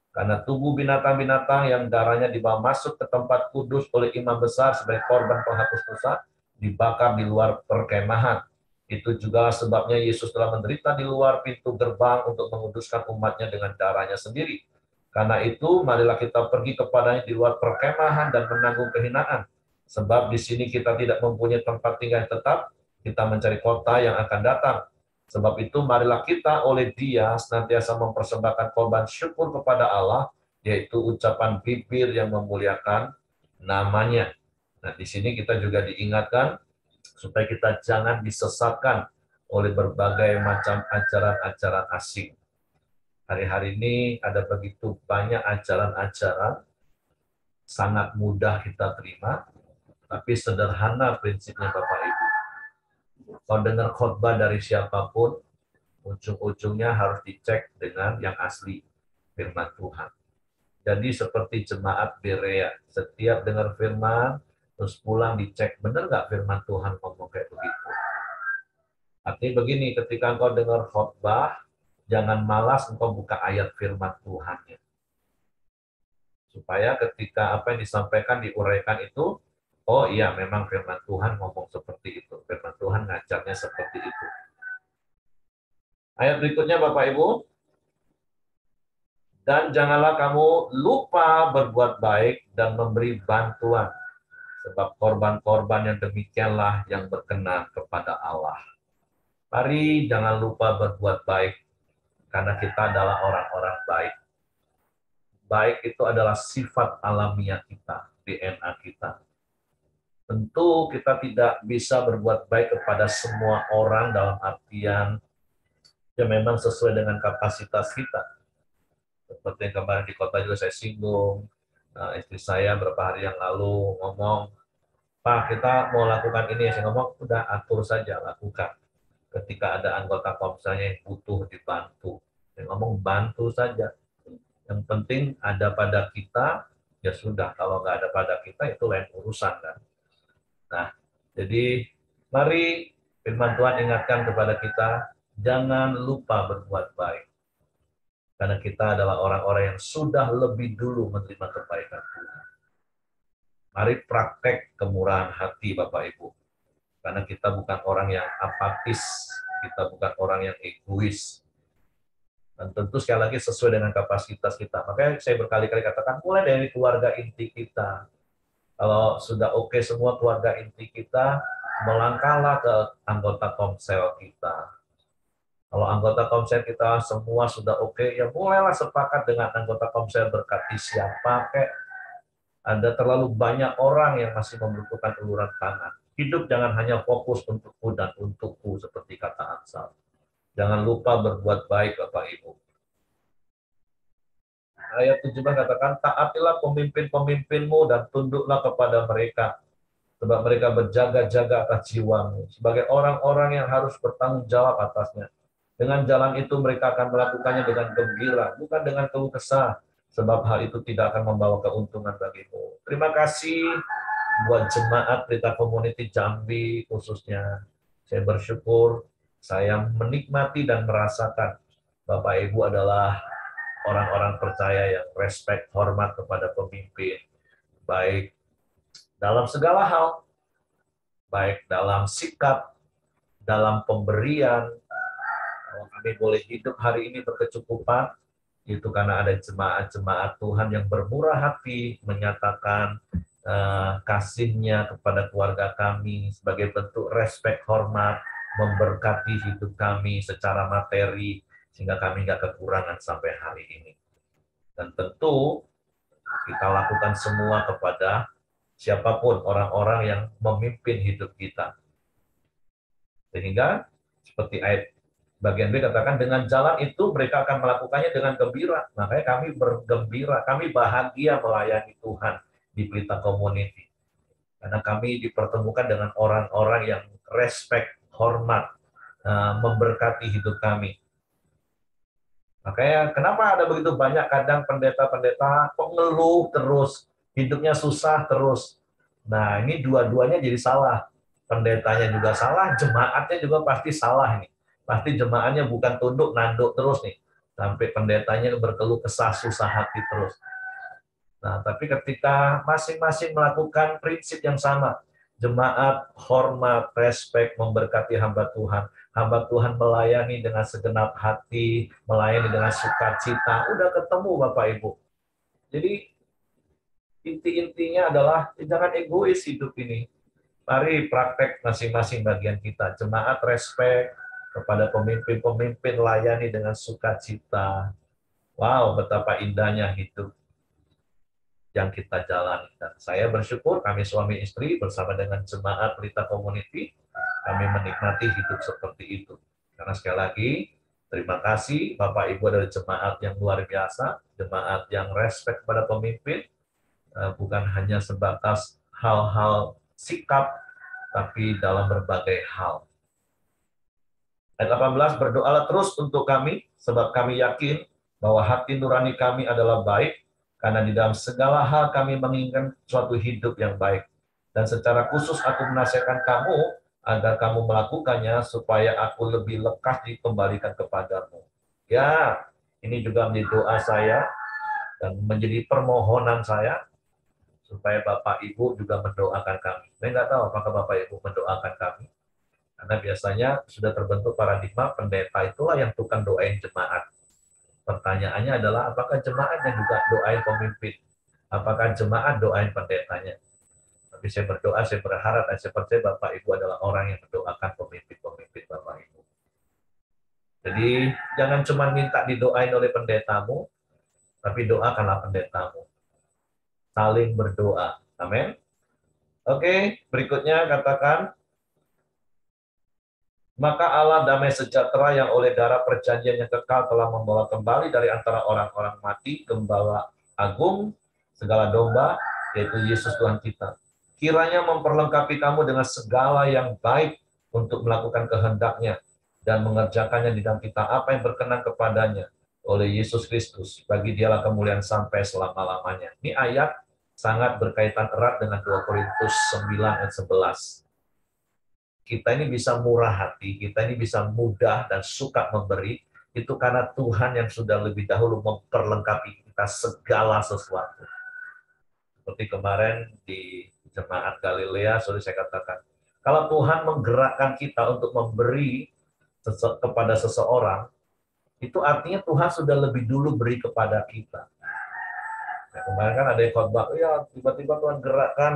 Karena tubuh binatang-binatang yang darahnya dibawa masuk ke tempat kudus oleh imam besar sebagai korban penghapus dosa, dibakar di luar perkemahan. Itu juga sebabnya Yesus telah menderita di luar pintu gerbang untuk menguduskan umatnya dengan darahnya sendiri. Karena itu, marilah kita pergi kepadanya di luar perkemahan dan menanggung kehinaan. Sebab di sini kita tidak mempunyai tempat tinggal yang tetap, kita mencari kota yang akan datang. Sebab itu, marilah kita oleh Dia senantiasa mempersembahkan korban syukur kepada Allah, yaitu ucapan bibir yang memuliakan namanya. Nah, di sini kita juga diingatkan supaya kita jangan disesatkan oleh berbagai macam ajaran-ajaran asing. Hari-hari ini ada begitu banyak ajaran-ajaran, sangat mudah kita terima, tapi sederhana prinsipnya Bapak Ibu. Kalau dengar khotbah dari siapapun, ujung-ujungnya harus dicek dengan yang asli, firman Tuhan. Jadi seperti jemaat Berea, setiap dengar firman, terus pulang dicek, benar nggak firman Tuhan ngomong kayak begitu? Artinya begini, ketika engkau dengar khotbah, jangan malas engkau buka ayat firman Tuhan. Supaya ketika apa yang disampaikan, diuraikan itu, oh iya memang firman Tuhan ngomong seperti itu. Firman Tuhan ngajarnya seperti itu. Ayat berikutnya Bapak Ibu. Dan janganlah kamu lupa berbuat baik dan memberi bantuan. Sebab korban-korban yang demikianlah yang berkenan kepada Allah. Mari jangan lupa berbuat baik, karena kita adalah orang-orang baik. Baik itu adalah sifat alamiah kita, DNA kita. Tentu kita tidak bisa berbuat baik kepada semua orang dalam artian yang memang sesuai dengan kapasitas kita. Seperti yang kemarin di kota juga saya singgung, istri saya beberapa hari yang lalu ngomong, Pak, kita mau lakukan ini. Saya ngomong, udah atur saja, lakukan. Ketika ada anggota komselnya yang butuh dibantu, saya ngomong bantu saja. Yang penting ada pada kita, ya sudah. Kalau nggak ada pada kita, itu lain urusan kan. Nah, jadi mari firman Tuhan ingatkan kepada kita, jangan lupa berbuat baik. Karena kita adalah orang-orang yang sudah lebih dulu menerima kebaikan Tuhan. Mari praktek kemurahan hati Bapak Ibu. Karena kita bukan orang yang apatis, kita bukan orang yang egois. Dan tentu sekali lagi sesuai dengan kapasitas kita. Makanya saya berkali-kali katakan, mulai dari keluarga inti kita. Kalau sudah oke semua keluarga inti kita, melangkahlah ke anggota komsel kita. Kalau anggota komsel kita semua sudah oke, ya mulailah sepakat dengan anggota komsel berkati siapa, kayak ada terlalu banyak orang yang masih membutuhkan uluran tangan. Hidup jangan hanya fokus untukku dan untukku, seperti kata Amsal. Jangan lupa berbuat baik, Bapak Ibu. Ayat 17 katakan, taatilah pemimpin-pemimpinmu dan tunduklah kepada mereka, sebab mereka berjaga-jaga atas jiwamu, sebagai orang-orang yang harus bertanggung jawab atasnya. Dengan jalan itu mereka akan melakukannya dengan gembira, bukan dengan keluh kesah, sebab hal itu tidak akan membawa keuntungan bagimu. Terima kasih buat jemaat Pelita Community Jambi khususnya. Saya bersyukur, saya menikmati dan merasakan Bapak Ibu adalah orang-orang percaya yang respect, hormat kepada pemimpin, baik dalam segala hal, baik dalam sikap, dalam pemberian. Kalau kami boleh hidup hari ini berkecukupan, itu karena ada jemaat-jemaat Tuhan yang bermurah hati, menyatakan kasihnya kepada keluarga kami sebagai bentuk respek, hormat, memberkati hidup kami secara materi, sehingga kami nggak kekurangan sampai hari ini. Dan tentu kita lakukan semua kepada siapapun orang-orang yang memimpin hidup kita. Sehingga seperti ayat bagian B katakan, dengan jalan itu mereka akan melakukannya dengan gembira. Makanya kami bergembira, kami bahagia melayani Tuhan di Pelita Community. Karena kami dipertemukan dengan orang-orang yang respect, hormat, memberkati hidup kami. Makanya kenapa ada begitu banyak kadang pendeta-pendeta pengeluh terus, hidupnya susah terus. Nah, ini dua-duanya jadi salah. Pendetanya juga salah, jemaatnya juga pasti salah nih. Pasti jemaatnya bukan tunduk, nanduk terus nih. Sampai pendetanya berkeluh kesah, susah hati terus. Nah, tapi ketika masing-masing melakukan prinsip yang sama, jemaat hormat, respek, memberkati hamba Tuhan melayani dengan segenap hati, melayani dengan sukacita, udah ketemu Bapak Ibu. Jadi inti-intinya adalah jangan egois hidup ini. Mari praktek masing-masing bagian kita. Jemaat respek kepada pemimpin-pemimpin, layani dengan sukacita. Wow, betapa indahnya hidup yang kita jalani. Dan saya bersyukur kami suami istri bersama dengan jemaat Pelita Community, kami menikmati hidup seperti itu. Karena sekali lagi, terima kasih Bapak Ibu dari jemaat yang luar biasa, jemaat yang respek pada pemimpin, bukan hanya sebatas hal-hal sikap, tapi dalam berbagai hal. Ayat 18, berdoalah terus untuk kami, sebab kami yakin bahwa hati nurani kami adalah baik, karena di dalam segala hal kami menginginkan suatu hidup yang baik. Dan secara khusus aku menasihatkan kamu, agar kamu melakukannya, supaya aku lebih lekas dikembalikan kepadamu. Ya, ini juga menjadi doa saya, dan menjadi permohonan saya, supaya Bapak Ibu juga mendoakan kami. Saya nggak tahu apakah Bapak Ibu mendoakan kami, karena biasanya sudah terbentuk paradigma pendeta itulah yang tukang doain jemaat. Pertanyaannya adalah apakah jemaatnya juga doain pemimpin? Apakah jemaat doain pendetanya? Tapi saya berdoa, saya berharap, dan saya percaya Bapak Ibu adalah orang yang mendoakan pemimpin-pemimpin Bapak Ibu. Jadi jangan cuma minta didoain oleh pendetamu, tapi doakanlah pendetamu. Saling berdoa. Amin. Oke, berikutnya katakan, maka Allah damai sejahtera yang oleh darah perjanjian yang kekal telah membawa kembali dari antara orang-orang mati gembala agung segala domba, yaitu Yesus Tuhan kita. Kiranya memperlengkapi kamu dengan segala yang baik untuk melakukan kehendak-Nya dan mengerjakannya di dalam kita apa yang berkenan kepadanya oleh Yesus Kristus. Bagi Dialah kemuliaan sampai selama-lamanya. Ini ayat sangat berkaitan erat dengan 2 Korintus 9 ayat 11. Kita ini bisa murah hati, kita ini bisa mudah dan suka memberi, itu karena Tuhan yang sudah lebih dahulu memperlengkapi kita segala sesuatu. Seperti kemarin di Jemaat Galilea, sorry saya katakan, kalau Tuhan menggerakkan kita untuk memberi kepada seseorang, itu artinya Tuhan sudah lebih dulu beri kepada kita. Nah, kemarin kan ada yang khotbah, ya tiba-tiba Tuhan gerakkan,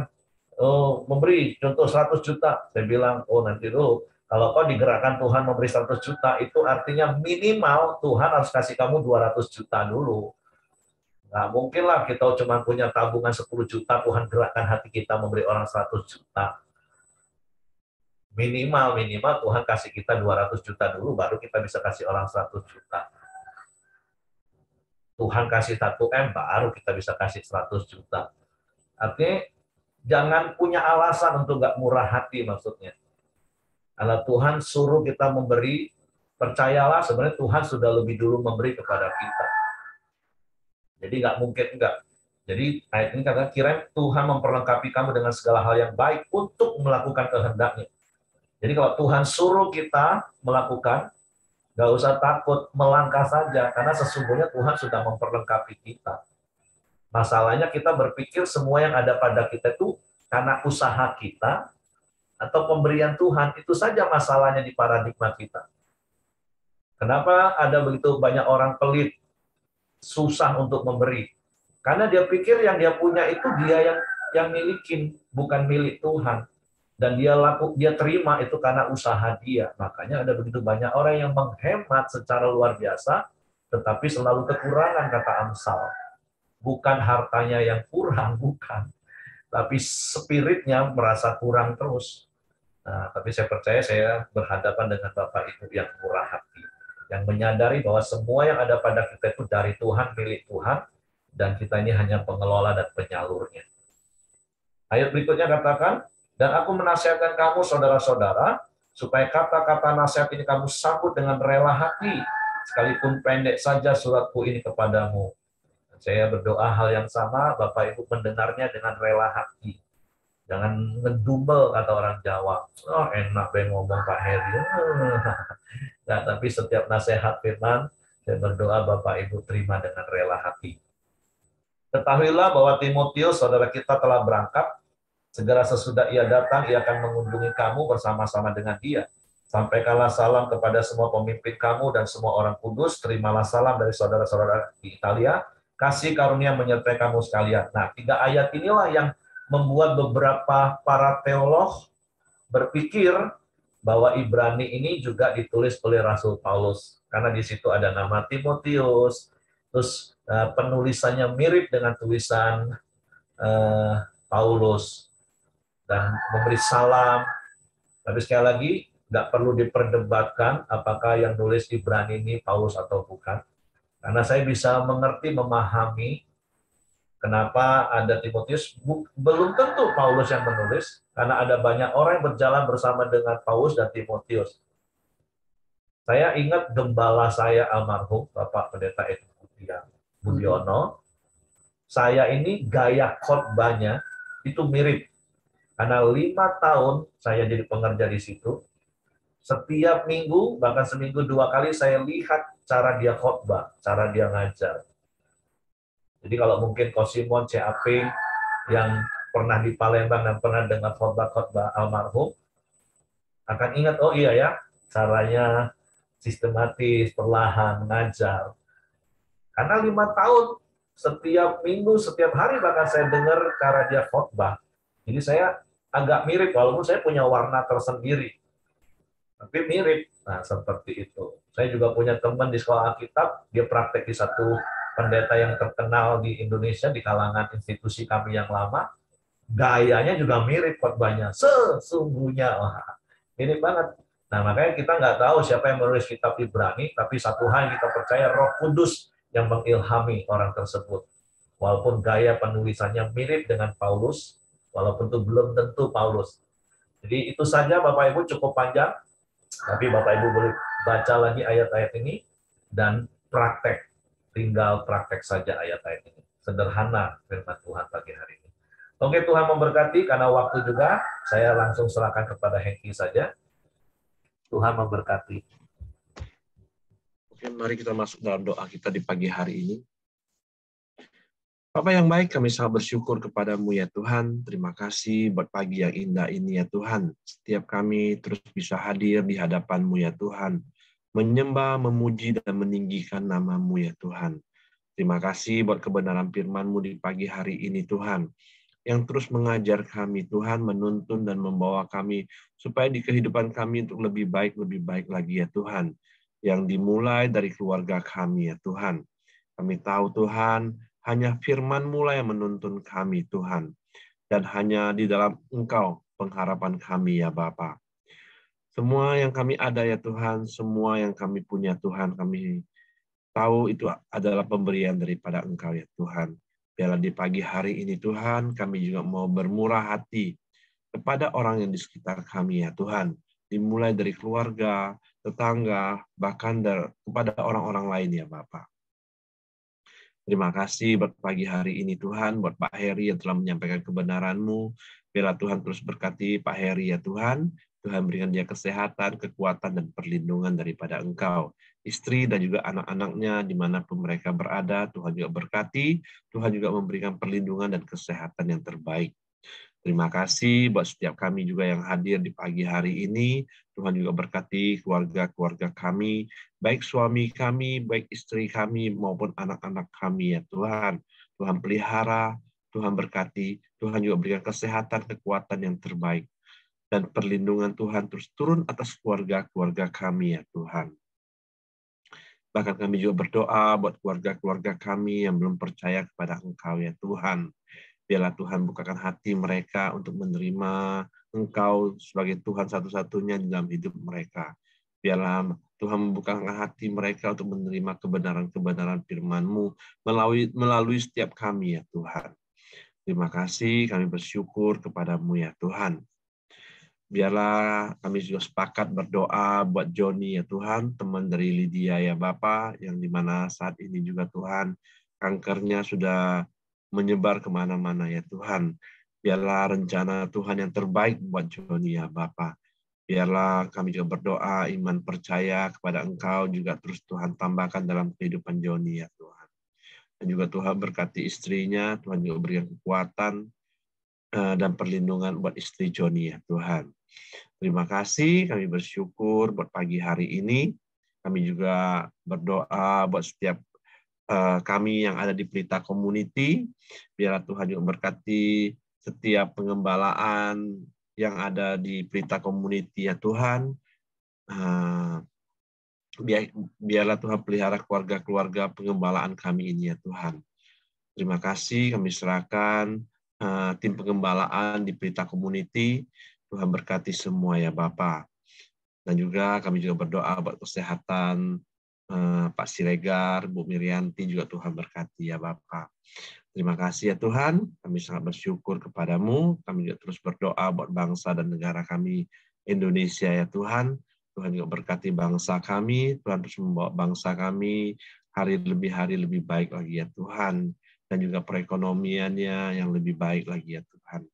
memberi contoh 100 juta. Saya bilang, nanti dulu. Kalau kau digerakkan Tuhan memberi 100 juta, itu artinya minimal Tuhan harus kasih kamu 200 juta dulu. Nggak mungkin lah kita cuma punya tabungan 10 juta, Tuhan gerakkan hati kita memberi orang 100 juta. Minimal Tuhan kasih kita 200 juta dulu, baru kita bisa kasih orang 100 juta. Tuhan kasih 1 M, baru kita bisa kasih 100 juta. Artinya, jangan punya alasan untuk nggak murah hati maksudnya. Kalau Tuhan suruh kita memberi, percayalah sebenarnya Tuhan sudah lebih dulu memberi kepada kita. Jadi nggak mungkin enggak. Jadi ayat ini kata kiranya Tuhan memperlengkapi kamu dengan segala hal yang baik untuk melakukan kehendak-Nya. Jadi kalau Tuhan suruh kita melakukan, nggak usah takut, melangkah saja, karena sesungguhnya Tuhan sudah memperlengkapi kita. Masalahnya kita berpikir semua yang ada pada kita itu karena usaha kita atau pemberian Tuhan, itu saja masalahnya di paradigma kita. Kenapa ada begitu banyak orang pelit, susah untuk memberi? Karena dia pikir yang dia punya itu dia yang milikin, bukan milik Tuhan. Dan dia terima itu karena usaha dia. Makanya ada begitu banyak orang yang menghemat secara luar biasa, tetapi selalu kekurangan, kata Amsal. Bukan hartanya yang kurang, bukan. Tapi spiritnya merasa kurang terus. Nah, tapi saya percaya saya berhadapan dengan Bapak Ibu yang murah hati. Yang menyadari bahwa semua yang ada pada kita itu dari Tuhan, milik Tuhan, dan kita ini hanya pengelola dan penyalurnya. Ayat berikutnya katakan, dan aku menasihatkan kamu, saudara-saudara, supaya kata-kata nasihat ini kamu sambut dengan rela hati, sekalipun pendek saja suratku ini kepadamu. Saya berdoa hal yang sama, Bapak Ibu mendengarnya dengan rela hati. Jangan ngedumel, kata orang Jawa. Enak deh ngomong Pak Heri. Nah, tapi setiap nasihat firman, saya berdoa Bapak Ibu terima dengan rela hati. Ketahuilah bahwa Timotius, saudara kita telah berangkat. Segera sesudah ia datang, ia akan mengunjungi kamu bersama-sama dengan dia. Sampaikanlah salam kepada semua pemimpin kamu dan semua orang kudus. Terimalah salam dari saudara-saudara di Italia. Kasih karunia menyertai kamu sekalian. Nah, 3 ayat inilah yang membuat beberapa para teolog berpikir bahwa Ibrani ini juga ditulis oleh Rasul Paulus. Karena di situ ada nama Timotius, terus penulisannya mirip dengan tulisan Paulus, dan memberi salam. Tapi sekali lagi, nggak perlu diperdebatkan apakah yang nulis Ibrani ini Paulus atau bukan. Karena saya bisa mengerti, memahami kenapa ada Timotius. Belum tentu Paulus yang menulis, karena ada banyak orang yang berjalan bersama dengan Paulus dan Timotius. Saya ingat gembala saya almarhum Bapak Pendeta Edi Budiono. Saya ini gaya khotbahnya itu mirip. Karena 5 tahun saya jadi pengerja di situ. Setiap minggu, bahkan seminggu 2 kali saya lihat cara dia khotbah, cara dia ngajar. Jadi kalau mungkin Kosimon CAP yang pernah di Palembang dan pernah dengar khotbah-khotbah almarhum, akan ingat, oh iya ya, caranya sistematis, perlahan, mengajar. Karena 5 tahun, setiap minggu, setiap hari bahkan saya dengar cara dia khotbah. Jadi saya agak mirip, walaupun saya punya warna tersendiri. Tapi mirip. Nah, seperti itu. Saya juga punya teman di sekolah Alkitab, dia praktek di satu pendeta yang terkenal di Indonesia, di kalangan institusi kami yang lama. Gayanya juga mirip khotbahnya. Sesungguhnya. Wah, mirip banget. Nah, makanya kita nggak tahu siapa yang menulis kitab Ibrani, tapi satu hal kita percaya, Roh Kudus yang mengilhami orang tersebut. Walaupun gaya penulisannya mirip dengan Paulus, walaupun itu belum tentu Paulus. Jadi itu saja Bapak Ibu, cukup panjang, tapi Bapak Ibu boleh baca lagi ayat-ayat ini dan praktek. Tinggal praktek saja ayat-ayat ini. Sederhana firman Tuhan pagi hari ini. Oke, Tuhan memberkati, karena waktu juga saya langsung serahkan kepada Hengki saja. Tuhan memberkati. Oke, mari kita masuk dalam doa kita di pagi hari ini. Bapa yang baik, kami sangat bersyukur kepadamu ya Tuhan. Terima kasih buat pagi yang indah ini ya Tuhan. Setiap kami terus bisa hadir di hadapan-Mu ya Tuhan. Menyembah, memuji, dan meninggikan nama-Mu ya Tuhan. Terima kasih buat kebenaran firman-Mu di pagi hari ini Tuhan. Yang terus mengajar kami Tuhan, menuntun dan membawa kami supaya di kehidupan kami untuk lebih baik lagi ya Tuhan. Yang dimulai dari keluarga kami ya Tuhan. Kami tahu Tuhan, hanya firman-Mu lah yang menuntun kami Tuhan. Dan hanya di dalam Engkau pengharapan kami ya Bapa. Semua yang kami ada ya Tuhan, semua yang kami punya Tuhan, kami tahu itu adalah pemberian daripada Engkau ya Tuhan. Biarlah di pagi hari ini Tuhan, kami juga mau bermurah hati kepada orang yang di sekitar kami ya Tuhan. Dimulai dari keluarga, tetangga, bahkan kepada orang-orang lain ya Bapak. Terima kasih buat pagi hari ini Tuhan, buat Pak Heri yang telah menyampaikan kebenaran-Mu. Biarlah Tuhan terus berkati Pak Heri ya Tuhan. Tuhan berikan dia kesehatan, kekuatan, dan perlindungan daripada Engkau. Istri dan juga anak-anaknya dimanapun mereka berada, Tuhan juga berkati, Tuhan juga memberikan perlindungan dan kesehatan yang terbaik. Terima kasih buat setiap kami juga yang hadir di pagi hari ini. Tuhan juga berkati keluarga-keluarga kami, baik suami kami, baik istri kami, maupun anak-anak kami ya Tuhan. Tuhan pelihara, Tuhan berkati, Tuhan juga berikan kesehatan, kekuatan yang terbaik. Dan perlindungan Tuhan terus turun atas keluarga-keluarga kami ya Tuhan. Bahkan kami juga berdoa buat keluarga-keluarga kami yang belum percaya kepada Engkau ya Tuhan. Biarlah Tuhan bukakan hati mereka untuk menerima Engkau sebagai Tuhan satu-satunya di dalam hidup mereka. Biarlah Tuhan membukakan hati mereka untuk menerima kebenaran-kebenaran firman-Mu melalui setiap kami ya Tuhan. Terima kasih, kami bersyukur kepada-Mu ya Tuhan. Biarlah kami juga sepakat berdoa buat Joni ya Tuhan, teman dari Lydia ya Bapa, yang dimana saat ini juga Tuhan, kankernya sudah menyebar kemana-mana ya Tuhan. Biarlah rencana Tuhan yang terbaik buat Joni ya Bapa. Biarlah kami juga berdoa, iman percaya kepada Engkau juga terus Tuhan tambahkan dalam kehidupan Joni ya Tuhan. Dan juga Tuhan berkati istrinya, Tuhan juga berikan kekuatan dan perlindungan buat istri Joni ya Tuhan. Terima kasih, kami bersyukur buat pagi hari ini. Kami juga berdoa buat setiap kami yang ada di Pelita Community. Biarlah Tuhan juga berkati setiap pengembalaan yang ada di Pelita Community ya Tuhan. Biarlah Tuhan pelihara keluarga-keluarga pengembalaan kami ini ya Tuhan. Terima kasih, kami serahkan tim pengembalaan di Pelita Community. Tuhan berkati semua ya Bapak. Dan juga kami juga berdoa buat kesehatan Pak Siregar, Bu Mirianti, juga Tuhan berkati ya Bapak. Terima kasih ya Tuhan, kami sangat bersyukur kepadamu. Kami juga terus berdoa buat bangsa dan negara kami Indonesia ya Tuhan. Tuhan juga berkati bangsa kami, Tuhan terus membawa bangsa kami hari lebih baik lagi ya Tuhan, dan juga perekonomiannya yang lebih baik lagi ya Tuhan.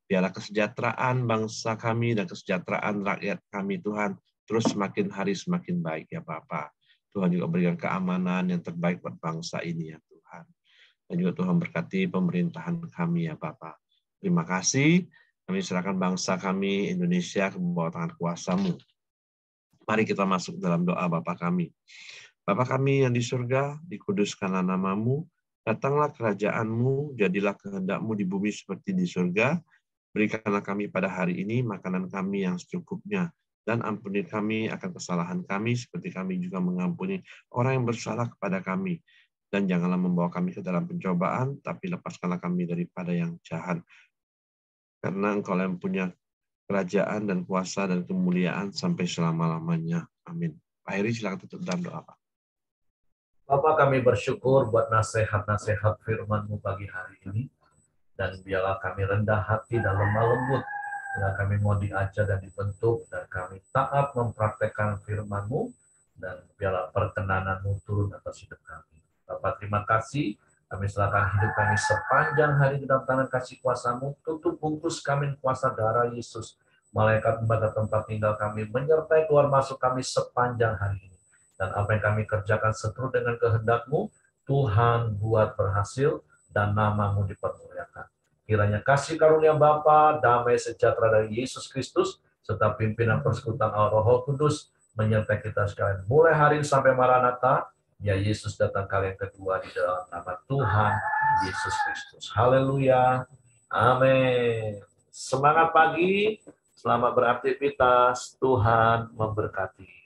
Biarlah kesejahteraan bangsa kami dan kesejahteraan rakyat kami Tuhan terus semakin hari semakin baik ya Bapa. Tuhan juga berikan keamanan yang terbaik buat bangsa ini ya Tuhan. Dan juga Tuhan berkati pemerintahan kami ya Bapa. Terima kasih. Kami serahkan bangsa kami Indonesia ke bawah tangan kuasa-Mu. Mari kita masuk dalam doa Bapa kami. Bapa kami yang di surga, dikuduskanlah nama-Mu, datanglah kerajaan-Mu, jadilah kehendak-Mu di bumi seperti di surga. Berikanlah kami pada hari ini makanan kami yang secukupnya, dan ampuni kami akan kesalahan kami, seperti kami juga mengampuni orang yang bersalah kepada kami. Dan janganlah membawa kami ke dalam pencobaan, tapi lepaskanlah kami daripada yang jahat. Karena Engkau yang punya kerajaan dan kuasa dan kemuliaan sampai selama-lamanya. Amin. Pak Heri, silakan tutup dalam doa, Pak. Bapak, kami bersyukur buat nasihat-nasihat firman-Mu pagi hari ini. Dan biarlah kami rendah hati dan lemah lembut. Biarlah kami mau diajar dan dibentuk. Dan kami taat mempraktekkan firman-Mu. Dan biarlah perkenanan-Mu turun atas hidup kami. Bapak, terima kasih. Kami serahkan hidup kami sepanjang hari di dalam tangan kasih kuasa-Mu. Tutup bungkus kami kuasa darah Yesus. Malaikat pada tempat tinggal kami menyertai keluar masuk kami sepanjang hari ini. Dan apa yang kami kerjakan seturut dengan kehendak-Mu, Tuhan buat berhasil dan nama-Mu dipermuliakan. Kiranya kasih karunia Bapa, damai sejahtera dari Yesus Kristus, serta pimpinan persekutuan Roh Kudus menyertai kita sekalian. Mulai hari ini sampai Maranatha, ya Yesus datang kali yang kedua di dalam nama Tuhan Yesus Kristus. Haleluya. Amin. Semangat pagi, selamat beraktivitas, Tuhan memberkati.